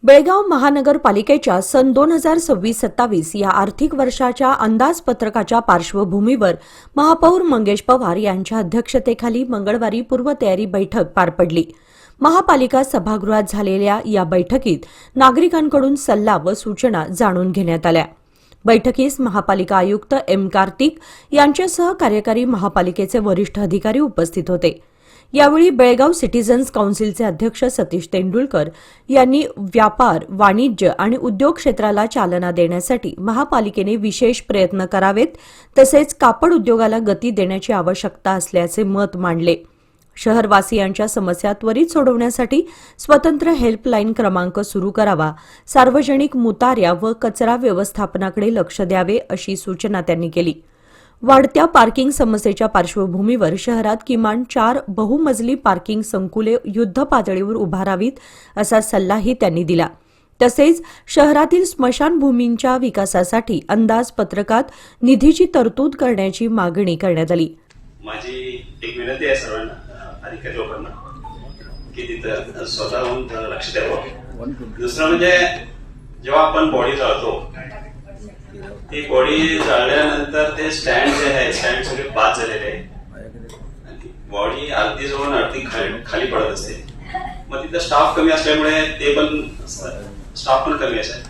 बेळगाव महानगरपालिकेच्या सन 2026-27 या आर्थिक वर्षाच्या अंदाजपत्रकाच्या पार्श्वभूमीवर महापौर मंगेश पवार यांच्या अध्यक्षतेखाली मंगळवारी पूर्वतयारी बैठक पार पडली। महापालिका सभागृहात झालेल्या या बैठकीत नागरिकांकडून सल्ला व सूचना जाणून घेण्यात आल्या। बैठकीस महापालिका आयुक्त एम कार्तिक यांच्यासह कार्यकारी महापालिकेचे वरिष्ठ अधिकारी उपस्थित होते। यावेळी बेळगाव सिटीजन्स काउन्सिलचे अध्यक्ष सतीश तेंडुलकर यांनी व्यापार, वाणिज्य आणि उद्योग क्षेत्राला चालना देण्यासाठी महापालिकेने विशेष प्रयत्न करावेत, तसेच कापड उद्योगाला गती देण्याची आवश्यकता असल्याचे मत मांडले। शहरवासियांच्या समस्या त्वरित सोडवण्यासाठी स्वतंत्र हेल्पलाईन क्रमांक सुरू करावा, सार्वजनिक मुतार्या व कचरा व्यवस्थापनाकडे लक्ष द्यावे अशी सूचना त्यांनी केली। वाढत्या पार्किंग समस्येच्या पार्श्वभूमीवर शहरात किमान 4 बहुमजली पार्किंग संकुले युद्धपातळीवर उभारावीत असा सल्लाही त्यांनी दिला। तसेच शहरातील स्मशानभूमींच्या विकासासाठी अंदाजपत्रकात निधीची तरतूद करण्याची मागणी करण्यात आली। माझी एक विनंती आहे सर्वांना, अधिकारी लोकांना, की तिथं स्वतःहून लक्ष द्यावं। दुसरं म्हणजे जेव्हा आपण बॉडी जाळतो, ती बॉडी जाळल्यानंतर ते स्टँड जे आहे, स्टँड सगळे बाद झालेले आहे। बॉडी अर्धी जवळ अर्धी खाली पडत असते। मग तिथं स्टाफ कमी असल्यामुळे ते पण स्टाफ पण कमी असेल,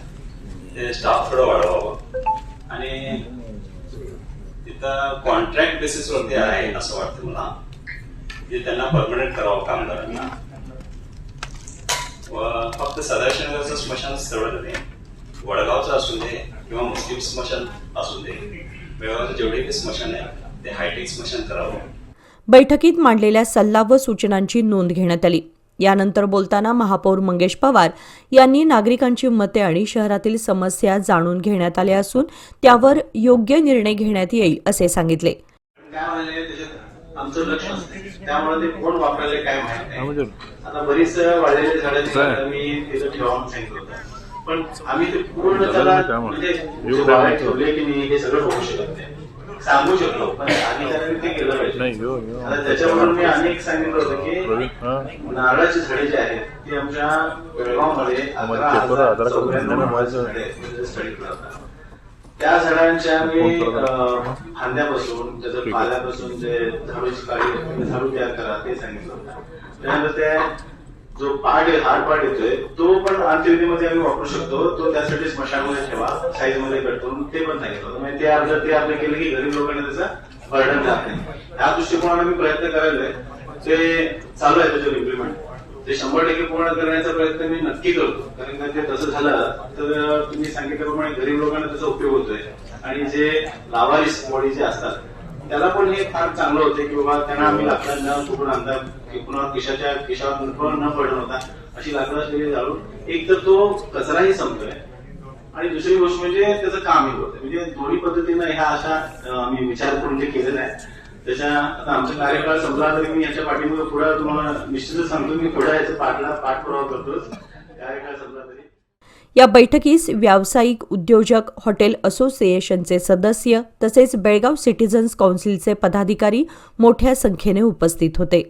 ते स्टाफ थोडं वाढवावं आणि तिथं कॉन्ट्रॅक्ट बेसिसवरती आहे असं वाटतं मला, की त्यांना परमनंट करावं कामगारांना। व फक्त सदाशिवनगरचं स्मशान तेवढं नाही, वडगावचं असू दे किंवा मुस्लिम स्मशान असू दे, बेळगावचं जेवढे काही स्मशान आहे ते हायटेक स्मशान करावं। बैठकीत मांडलेल्या सल्ला व सूचनांची नोंद घेण्यात आली। यानंतर बोलताना महापौर मंगेश पवार यांनी नागरिकांची मते आणि शहरातील समस्या जाणून घेण्यात आल्या असून त्यावर योग्य निर्णय घेण्यात येईल असे सांगितले। आमचं लक्ष त्यामुळे ते कोण वापरायला काय माहित नाही। आता बरीच वाढलेले झाडांची मी तिथं ठेवावं सांगितलं होतं, पण आम्ही ते पूर्ण त्याला म्हणजे ठेवले की नाही हे सगळं होऊ शकत नाही, सांगू शकलो, पण अधिकाऱ्यांनी ते केलं पाहिजे। आता त्याच्यावरून मी अनेक सांगितलं होतं की नारळाची झाडे जी आहेत ती आमच्या बेळगावमध्ये 11,094 स्टडी केला होता। त्या झाडांच्या मी फांद्यापासून, त्याच्या पाल्यापासून जे झाडूची काळी झाडू तयार करा ते सांगितलं होतं। त्यानंतर त्या जो हार्ड पार्ट येतोय तो पण अंत्यविधीमध्ये आम्ही वापरू शकतो, तो त्यासाठी स्मशानमध्ये ठेवा, साईज मध्ये कट करून, ते पण सांगितलं होतं। म्हणजे ते आपलं केलं की गरीब लोकांना त्याचा बर्डन जात नाही। त्या दृष्टिकोनाने मी प्रयत्न करायला ते चालू आहे, त्याच्यावर इम्प्लिमेंट ते 100% पूर्ण करण्याचा प्रयत्न मी नक्की करतो, कारण का ते तसं झालं तर तुम्ही सांगितल्याप्रमाणे गरीब लोकांना त्याचा उपयोग होतोय आणि जे लावारिस बॉडी जे असतात त्याला पण हे फार चांगलं होतं की बाबा त्यांना आम्ही लाकडांना कुठून आणतात, पुन्हा खिशावर न पडणं होता अशी लाकडं असलेली जाळून एक तर तो कचराही संपतोय आणि दुसरी गोष्ट म्हणजे त्याचं कामही होतं। म्हणजे दोन्ही पद्धतीनं ह्या अशा आम्ही विचार करून ते केलेलं आहे। त्याच्या आता आमचा कार्यकाळ संपला तरी मी याच्या पाठीमागे पुढे तुम्हाला निश्चितच सांगतो, मी पुढे याचा पाठपुरावा करतोच, कार्यकाळ संपला तरी। या बैठकीस व्यावसायिक, उद्योजक, हॉटेल असोसिएशनचे सदस्य तसेच बेळगाव सिटीजन्स काउन्सिलचे पदाधिकारी मोठ्या संख्येने उपस्थित होते।